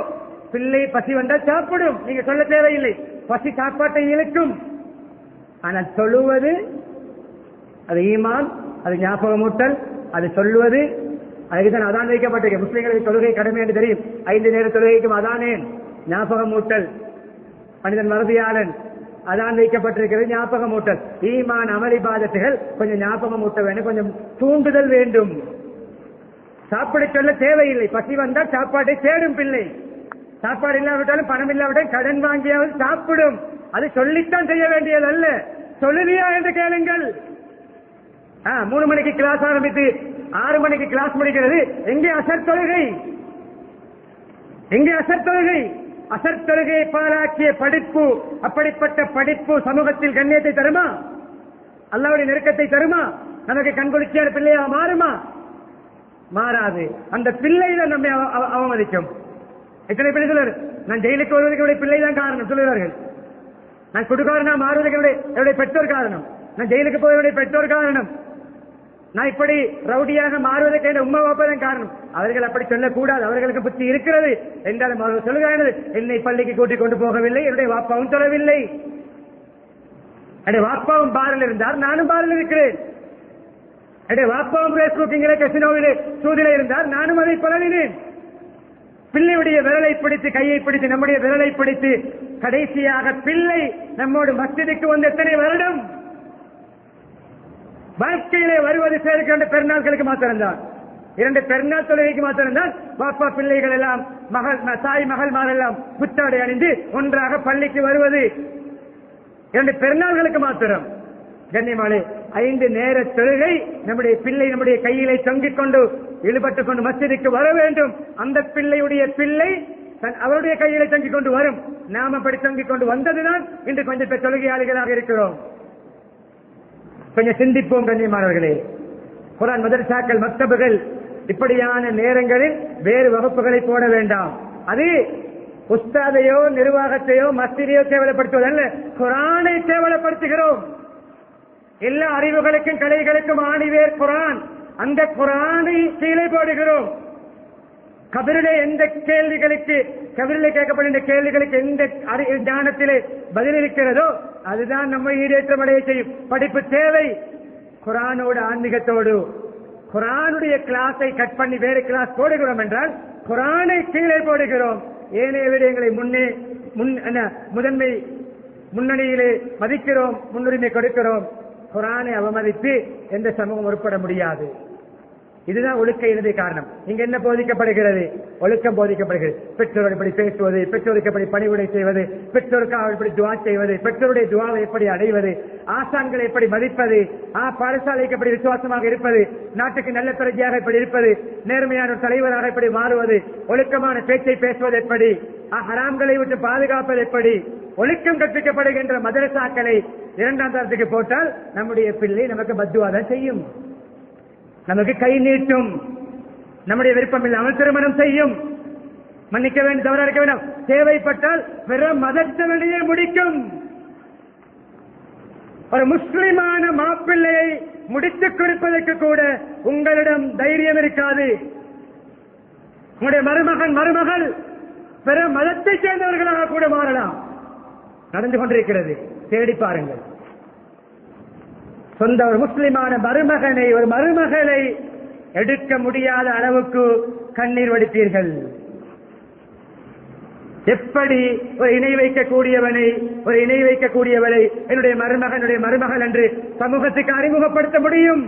A: பிள்ளை பசி வந்தால் சாப்பிடும், நீங்க சொல்ல தேவையில்லை. பசி சாப்பாட்டை இழுக்கும். ஆனால் சொல்லுவது அது ஈமான், அது ஞாபகமூட்டல், அது சொல்லுவது. அதுக்குதான் அதான் வைக்கப்பட்டிருக்கு. முஸ்லிம்களுக்கு தொழுகை கடமை என்று தெரியும். 5 நேர தொழுகைக்கும் அதானே ஞாபகமூட்டல். மனிதன் மறதியாளன், அதான் வைக்கப்பட்டிருக்கிறது ஞாபகமூட்டல். ஈமான் அமளி பாதத்துகள் கொஞ்சம் ஞாபகமூட்ட வேண்டும், கொஞ்சம் தூண்டுதல் வேண்டும். சாப்பிட சொல்ல தேவையில்லை. பசி வந்தால் சாப்பாட்டை தேடும் பிள்ளை. சாப்பாடு இல்லாவிட்டாலும் பணம் இல்லாவிட்டாலும் கடன் வாங்கியாவது சாப்பிடும். அது சொல்லித்தான் செய்ய வேண்டியது அல்ல. சொல்லுவியா என்று கேளுங்கள். 3 மணிக்கு கிளாஸ் ஆரம்பித்து 6 மணிக்கு கிளாஸ் முடிக்கிறது. எங்கே அசர் தொழுகை? எங்கே அசர் தொழுகை? அசர் தொழுகையை பாராட்டிய படிப்பு, அப்படிப்பட்ட படிப்பு சமூகத்தில் கண்ணியத்தை தருமா? அல்லாஹ்வுடைய நெருக்கத்தை தருமா? நமக்கு கண்கொளிச்சியான பிள்ளையா மாறுமா? மாறாது. அந்த பிள்ளைதான் நம்மை அவமதிக்கும். எத்தனை பேர் சொல்லுவார், நான் ஜெயிலுக்கு வருவதற்கு பிள்ளை தான் காரணம் சொல்லுவார்கள். நான் குடுக்காரனா மாறுவதற்கு என்னுடைய பெற்றோர் காரணம். நான் ஜெயிலுக்கு போவதற்கு பெற்றோர் காரணம். நான் இப்படி ரவுடியாக மாறுவதற்கு என்ன உம்மா பாப்பா தான் காரணம். அவர்கள் அப்படி சொல்லக்கூடாது. அவர்களுக்கு புத்தி இருக்கிறது என்றாலும் அவர்கள் சொல்லுகிறார்கள், என்னை பள்ளிக்கு கூட்டிக் கொண்டு போகவில்லை, என்னுடைய வாப்பாவும் சொல்லவில்லை. என்னுடைய வாப்பாவும் பாரில் இருந்தார், நானும் பாரில் இருக்கிறேன். என்னுடைய வாப்பாவும் ரேஸ் புக்கிங்கிலே கசினோவிலே சூதிலே இருந்தார், நானும் அதை பழகினேன். பிள்ளையுடைய விரலை பிடித்து, கையை பிடித்து, நம்முடைய விரலை பிடித்து கடைசியாக பிள்ளை நம்மோடு மஸ்ஜிதுக்கு வந்து எத்தனை வருடம் வாழ்க்கையிலே வருவது பேருக்கு 2 பெருநாட்களுக்கு மாத்திரம்தான், 2 பெருநாள் தொழுகைக்கு மாத்திரம்தான். பாப்பா பிள்ளைகள் எல்லாம் தாய் மகள்மார் எல்லாம் புத்தாடை அணிந்து ஒன்றாக பள்ளிக்கு வருவது 2 பெருநாள்களுக்கு மாத்திரம். கண்ணியமானே, 5 நேர தொழுகை நம்முடைய பிள்ளை நம்முடைய கையிலே தொங்கிக் கொண்டு இழுபட்டுக் கொண்டு மஸ்ஜிதுக்கு வர வேண்டும். அந்த பிள்ளையுடைய பிள்ளை அவருடைய கையிலே தொங்கிக் கொண்டு வரும். நாம் அப்படி தொங்கிக் கொண்டு வந்ததுதான் இன்று கொஞ்சம் தொழுகையாளிகளாக இருக்கிறோம். கொஞ்சம் சிந்திப்போம் கண்ணியமானவர்களே. குர்ஆன் மதரசாக்கள், மக்தபுகள் இப்படியான நேரங்களில் வேறு வகுப்புகளை போட வேண்டாம். அது உஸ்தாதையோ நிர்வாகத்தையோ மஸ்ஜிதையோ கேவலப்படுத்துவதல்ல, குர்ஆனை கேவலப்படுத்துகிறோம். எல்லா அறிவுகளுக்கும் கலைகளுக்கும் ஆணிவேர் குர்ஆன். அந்த குர்ஆனை கீழே போடுகிறோம். கபிரிலே எந்த கேள்விகளுக்கு, கபிரிலே கேட்கப்படுகின்ற கேள்விகளுக்கு எந்த ஞானத்திலே பதில் இருக்கிறதோ அதுதான் நம்மை ஈடேற்றம் அடைய செய்யும். படிப்பு தேவை. குர்ஆனோடு ஆன்மீகத்தோடு குர்ஆனுடைய கிளாஸை கட் பண்ணி வேறு கிளாஸ் போடுகிறோம் என்றால் குர்ஆனை கீழே போடுகிறோம். ஏனைய விடயங்களை முன்னணியிலே மதிக்கிறோம், முன்னுரிமை கொடுக்கிறோம். குர்ஆனை அவமதித்து எந்த சமூகம் உட்பட முடியாது. இதுதான் ஒழுக்க இறுதி காரணம். இங்க என்ன போதிக்கப்படுகிறது? ஒழுக்கம் போதிக்கப்படுகிறது. பெற்றோர் எப்படி பேசுவது, பெற்றோருக்கு எப்படி பணிவுடை செய்வது, பெற்றோருக்காக எப்படி துவா செய்வது, பெற்றோருடைய துவாவை எப்படி அடைவது, ஆசான்களை எப்படி மதிப்பது, பாடசாலைக்கு எப்படி விசுவாசமாக இருப்பது, நாட்டுக்கு நல்ல பிரஜையாக எப்படி இருப்பது, நேர்மையான ஒரு தலைவராக எப்படி மாறுவது, ஒழுக்கமான பேச்சை பேசுவது எப்படி, ஹராம்களை விட்டு பாதுகாப்பது எப்படி, ஒழுக்கம் கற்பிக்கப்படுகின்ற மதரசாக்களை இரண்டாம் தரத்துக்கு போட்டால் நம்முடைய பிள்ளை நமக்கு பத்துவாதான் செய்யும், நமக்கு கை நீட்டும், நம்முடைய விருப்பம் இல்லாமல் திருமணம் செய்யும். மன்னிக்க வேண்டும், தவறா இருக்க வேண்டும். தேவைப்பட்டால் பிற மதத்தவனையே முடிக்கும். ஒரு முஸ்லிமான மாப்பிள்ளையை முடித்துக் கொடுப்பதற்கு கூட உங்களிடம் தைரியம் இருக்காது. உங்களுடைய மருமகள் பிற மதத்தை சேர்ந்தவர்களாக கூட மாறலாம். நடந்து கொண்டிருக்கிறது, தேடி பாருங்கள். சொந்த ஒரு முஸ்லிமான ஒரு மருமகளை எடுக்க முடியாத அளவுக்கு கண்ணீர் வடித்தீர்கள். எப்படி ஒரு இணை வைக்கக்கூடியவளை என்னுடைய மருமகள் என்று சமூகத்துக்கு அறிமுகப்படுத்த முடியும்?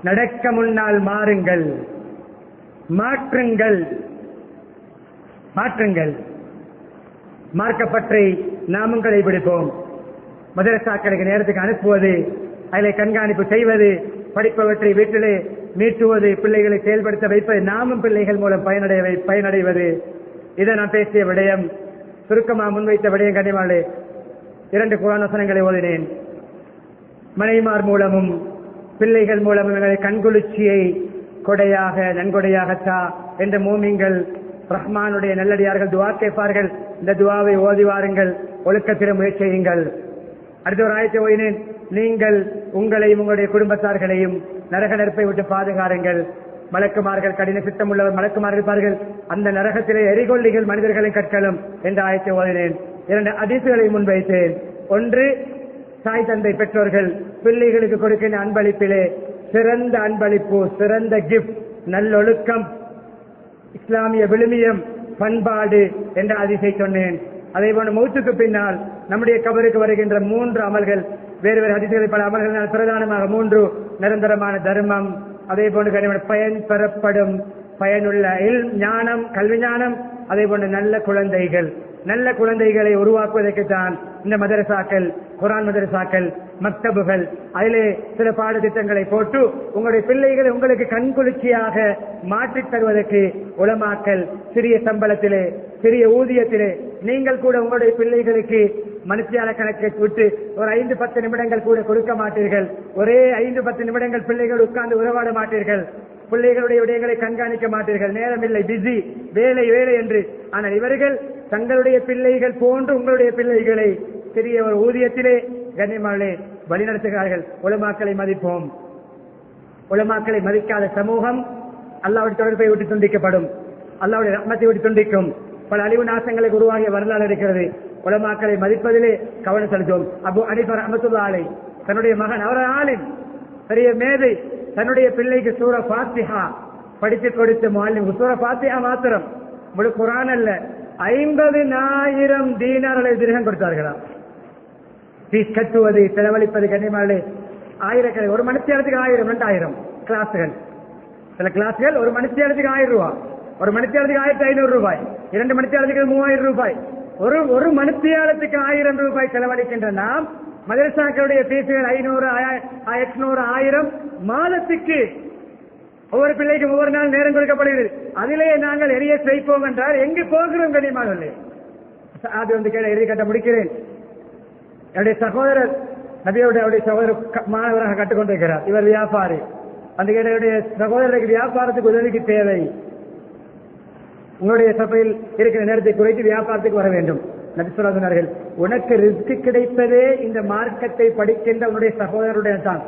A: நடக்க முன்னால் மாறுங்கள், மாற்றுங்கள். மார்க்கப்பற்றை நாமும் கடைபிடிப்போம். மதரசாக்களுக்கு நேரத்துக்கு அனுப்புவது, அதிலே கண்காணிப்பு செய்வது, படிப்பவற்றை வீட்டிலே மீட்டுவது, பிள்ளைகளை செயல்படுத்த வைப்பது, நாமும் பிள்ளைகள் மூலம் பயனடைவது. இதை நான் பேசிய விடயம், சுருக்கமாக முன்வைத்த விடயம். கண்டிப்பாளே 2 குர்ஆன் வசனங்களை ஓதினேன். மனைமார் மூலமும் பிள்ளைகள் மூலமும் எங்களை கண்குளிர்ச்சியை நன்கொடையாக தா என்ற மூமின்கள் ரஹ்மானுடைய நல்லடியார்கள் துவா கேட்பார்கள். இந்த துவாவை ஓதி வாருங்கள், ஒழுக்கத்திற முயற்சி செய்யுங்கள். அடுத்த ஒரு ஆயத்தை ஓதினேன். நீங்கள் உங்களையும் உங்களுடைய குடும்பத்தார்களையும் நரக நெருப்பை விட்டு பாதுகாருங்கள். மலக்குமார்கள் கடின சித்தம் உள்ளவர் மலக்குமார்கள் இருப்பார்கள், அந்த நரகத்திலே எரிகொல்லிகள் மனிதர்களின் கற்களும் என்ற ஆயத்தை ஓதினேன். 2 ஹதீஸ்களை முன்வைத்தேன். ஒன்று, தாய் தந்தை பெற்றோர்கள் பிள்ளைகளுக்கு கொடுக்கின்ற அன்பளிப்பிலே சிறந்த அன்பளிப்பு, சிறந்த கிஃப்ட் நல்லொழுக்கம், இஸ்லாமிய விழுமியம், பண்பாடு என்ற ஹதீஸை சொன்னேன். அதே போல மௌத்துக்கு பின்னால் நம்முடைய கபருக்கு வருகின்ற 3 அமல்கள், வேறு வேறு ஹதீஸ்களில் பல அமல்கள், பிரதானமாக 3 நிரந்தரமான தர்மம், அதே போன்று பயன் பெறப்படும் பயனுள்ள ஞானம், கல்வி ஞானம், அதே போன்று நல்ல குழந்தைகளை உருவாக்குவதற்குத்தான் இந்த மதரசாக்கள், குர்ஆன் மதரசாக்கள், மக்தபுகள், அதிலே சில பாடத்திட்டங்களை போட்டு உங்களுடைய பிள்ளைகளை உங்களுக்கு கண்குளிர்ச்சியாக மாற்றித் தருவதற்கு உலமாக்கள் சிறிய சம்பளத்திலே, சிறிய ஊதியத்திலே, நீங்கள் கூட உங்களுடைய பிள்ளைகளுக்கு மனுஷியான கணக்கை விட்டு ஒரு 5-10 நிமிடங்கள் கூட கொடுக்க மாட்டீர்கள். ஒரே 5-10 நிமிடங்கள் பிள்ளைகள் உட்கார்ந்து உறவாட மாட்டீர்கள். பிள்ளைகளுடைய விடயங்களை கண்காணிக்க மாட்டீர்கள். நேரம் இல்லை, பிஸி, வேலை என்று. ஆனால் இவர்கள் தங்களுடைய பிள்ளைகள் போன்று உங்களுடைய பிள்ளைகளை சிறிய ஒரு ஊதியத்திலே கண்ணியமானே வழிநடத்துகிறார்கள். உலமாக்களை மதிப்போம். உலமாக்களை மதிக்காத சமூகம் அல்லாஹ்வுடைய தொடர்பை விட்டு துண்டிக்கப்படும், அல்லாஹ்வுடைய ரஹ்மத்தை விட்டு துண்டிக்கும். பல அழிவு நாசங்களுக்கு உருவாகிய வரலாறு இருக்கிறது. உலமாக்களை மதிப்பதிலே கவனம் செலுத்துவோம். அபு ஹனீஃபா ரஹ்மத்துல்லாஹி அலைஹி தன்னுடைய மகன், அவர் ஆலிம், பெரிய மேதை, தன்னுடைய பிள்ளைக்கு சூரா ஃபாத்திஹா படித்து கொடுத்த முஅல்லிம். சூரா ஃபாத்திஹா மாத்திரம், முழு குர்ஆன் அல்ல, 50,000 தீனார்களை திர்ஹம் கொடுத்தார்களாம். ஃபீஸ் கட்டுவது, செலவழிப்பது கண்ணியமானே ஆயிரக்கணக்கில். ஒரு மணித்தியாலத்துக்கு 1000, 2000 கிளாஸ்கள். சில கிளாஸ்கள் ஒரு மணித்தியாலத்துக்கு 1000 ரூபாய், ஒரு மணித்தியாலத்துக்கு 1500 ரூபாய், 2 மணித்தியாலத்துக்கு 3000 ரூபாய். ஒரு மணித்தியாலத்துக்கு 1000 ரூபாய் செலவழிக்கின்ற நாம் மதரசாக்களுடைய ஃபீஸுகள் 500, 800, 1000 மாதத்துக்கு ஒவ்வொரு பிள்ளைக்கும் ஒவ்வொரு நாள் நேரம் கொடுக்கப்படுகிறது. அதிலே நாங்கள் எரிய வைப்போம் என்றால் எங்கு போகிறோம் கண்ணியமானவர்களே? அது வந்து எழுதி கட்ட முடிக்கிறேன். என்னுடைய சகோதரர் நபியோடைய சகோதரர் மாணவராக கற்றுக்கொண்டிருக்கிறார். இவர் வியாபாரி. அந்த என்னுடைய சகோதரருக்கு வியாபாரத்துக்கு உதவிக்கு தேவை. உங்களுடைய சபையில் இருக்கிற நேரத்தை குறைத்து வியாபாரத்துக்கு வர வேண்டும். நபி ஸல்லல்லாஹு அலைஹி வஸல்லம் உனக்கு ரிஸ்க் கிடைப்பதே இந்த மார்க்கத்தை படிக்கின்ற உன்னுடைய சகோதரருடைய தான்.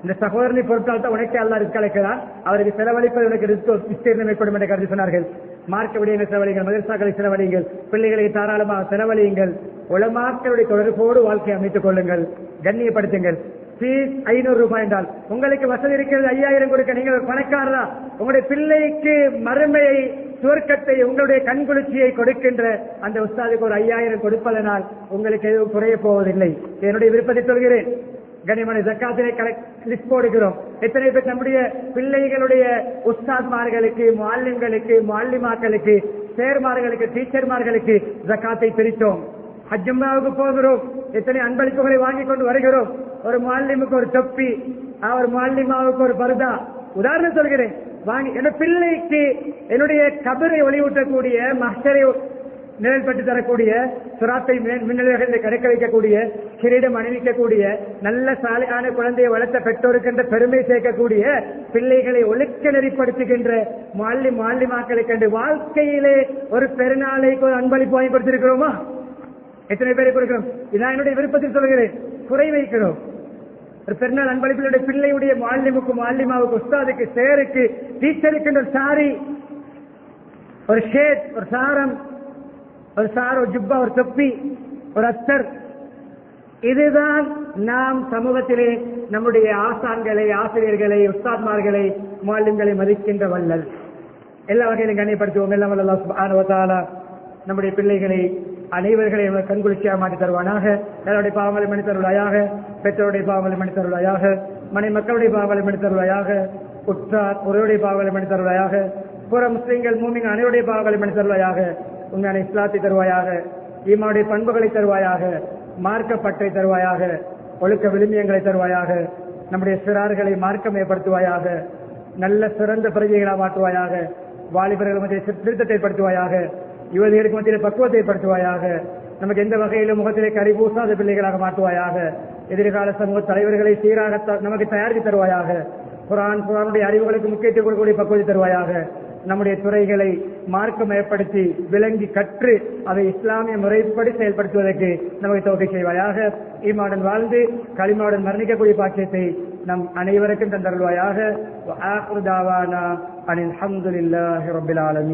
A: இந்த சகோதரனை பொறுத்தால் தான் உனக்கே அல்லாஹ் ரிஸ்க் அளிக்கிறான். அவருக்கு செலவழிப்பது உனக்கு ரிஸ்க் விஸ்தீர்ணம் ஏற்படும் என்று கருதி சொன்னார்கள். மார்க்க விடயங்கள் செலவழிங்கள், மதரசாக்களை செலவழிங்கள், பிள்ளைகளை தாராளமாக செலவழியுங்கள். உலமாக்களுடைய தொடர்போடு வாழ்க்கையை அமைத்துக் கொள்ளுங்கள், கண்ணியப்படுத்துங்கள். ஃபீஸ் 500 ரூபாய் என்றால் உங்களுக்கு வசதி இருக்கிறது 5000 கொடுக்க, நீங்கள் ஒரு பணக்காரரா? உங்களுடைய பிள்ளைக்கு மறுமையை, சுவர்க்கத்தை, உங்களுடைய கண்குளிர்ச்சியை கொடுக்கின்ற அந்த உஸ்தாதுக்கு ஒரு 5000 கொடுப்பதனால் உங்களுக்கு எதுவும் குறைய போவதில்லை. என்னுடைய விருப்பத்தை சொல்கிறேன். கனிமணி ஜக்காத்திலே லிஸ்ட் போடுகிறோம். எத்தனை பேர் நம்முடைய பிள்ளைகளுடைய உஸ்தாத்மார்களுக்கு, முஅல்லிம்களுக்கு, முஅல்லிமாக்களுக்கு, சேர்மார்களுக்கு, டீச்சர்மார்களுக்கு ஜக்காத்தை பிரித்தோம். ஹஜ்ஜும்ராவுக்கு போகிறோம், எத்தனை அன்பளிப்புகளை வாங்கிக் கொண்டு வருகிறோம். ஒரு முஅல்லிமுக்கு ஒரு தொப்பி, ஒரு முஅல்லிமாவுக்கு ஒரு பர்தா, உதாரணம் சொல்கிறேன், வாங்கி என் பிள்ளைக்கு என்னுடைய கபரை ஒளிவூட்டக்கூடிய, மஹ்ஷரை நிழல்பட்டு தரக்கூடிய, சுராத்தை மின்னல்களை கிடைக்க வைக்கக்கூடிய, கிரீடம் அணிவிக்கக்கூடிய, நல்ல சாலையான குழந்தையை வளர்த்த பெற்றோருக்கு என்ற பெருமை சேர்க்கக்கூடிய, பிள்ளைகளை ஒழுக்க நெறிப்படுத்துகின்ற முஅல்லிமாக்களை கண்டு வாழ்க்கையிலே ஒரு பெருநாளைக்கு ஒரு அன்பளிப்பு வாங்கி கொடுத்திருக்கிறோமா? எத்தனை பேரை கொடுக்கிறோம்? இதான் என்னுடைய விருப்பத்தில் சொல்கிறேன். குறை வைக்கிறோம். ஒரு பெருநாள் அன்பளிப்பினுடைய பிள்ளையுடைய முஅல்லிமுக்கு, முஅல்லிமாவுக்கு, உஸ்தாதுக்கு, சேருக்கு, டீச்சருக்கு ஒரு சாரி, ஒரு ஷேட், ஒரு சாரம், ஒரு சார், ஒரு ஜுப்பா, ஒரு தொப்பி, ஒரு அத்தர். இதுதான் நாம் சமூகத்திலே நம்முடைய ஆசான்களை, ஆசிரியர்களை, உஸ்தாத்மார்களை, முஅல்லிம்களை மதிக்கின்ற வள்ளல். எல்லா வகையிலும் கண்ணியப்படுத்துவோம். எல்லாம் அல்லாஹ் சுப்ஹானஹு வ தஆலா நம்முடைய பிள்ளைகளை அனைவர்களையும் கண்குளிர்ச்சியாக மாற்றி தருவானாக. எல்லாருடைய பாவங்களை மன்னித்து தருவாயாக. பெற்றோருடைய பாவங்களை மன்னித்து தருவாயாக. மனை மக்களுடைய பாவங்களை மன்னித்து தருவாயாக. உற்றார் ஒருவருடைய பாவங்களை மன்னித்து தருவாயாக. புற முஸ்லிம்கள், மூமின்கள் அனைவருடைய பாவங்களை மன்னித்து தருவாயாக. உண்மையான இஸ்லாத்தை தருவாயாக. ஈமானுடைய பண்புகளை தருவாயாக. மார்க்கப்பற்றை தருவாயாக. ஒழுக்க விழுமியங்களை தருவாயாக. நம்முடைய சிறார்களை மார்க்கம் ஏற்படுத்துவாயாக. நல்ல சிறந்த பிரஜைகளாக மாற்றுவாயாக. வாலிபர்கள் மத்திய திருத்தத்தை ஏற்படுத்துவாயாக. யுவதிகளுக்கு மத்தியிலே பக்குவத்தை ஏற்படுத்துவாயாக. நமக்கு எந்த வகையிலும் முகத்திலே கரிபூசாத பிள்ளைகளாக மாற்றுவாயாக. எதிர்கால சமூக தலைவர்களை சீராக நமக்கு தயாரித்து தருவாயாக. குர்ஆனுடைய அறிவுகளுக்கு முக்கியத்துவம் கொடுக்கக்கூடிய பக்குவத்தை தருவாயாக. நம்முடைய துறைகளை மார்க்கம் ஏற்படுத்தி விளங்கி கற்று அதை இஸ்லாமிய முறைப்படி செயல்படுத்துவதற்கு நமக்கு தௌஃபீக் செய்வாயாக. ஈமானுடன் வாழ்ந்து களிமாவுடன் மரணிக்கக்கூடிய பாக்கியத்தை நம் அனைவருக்கும் தந்தருள்வாயாக. வஆகிரு தாவானா அனில் ஹம்துலில்லாஹி ரப்பில் ஆலமீன்.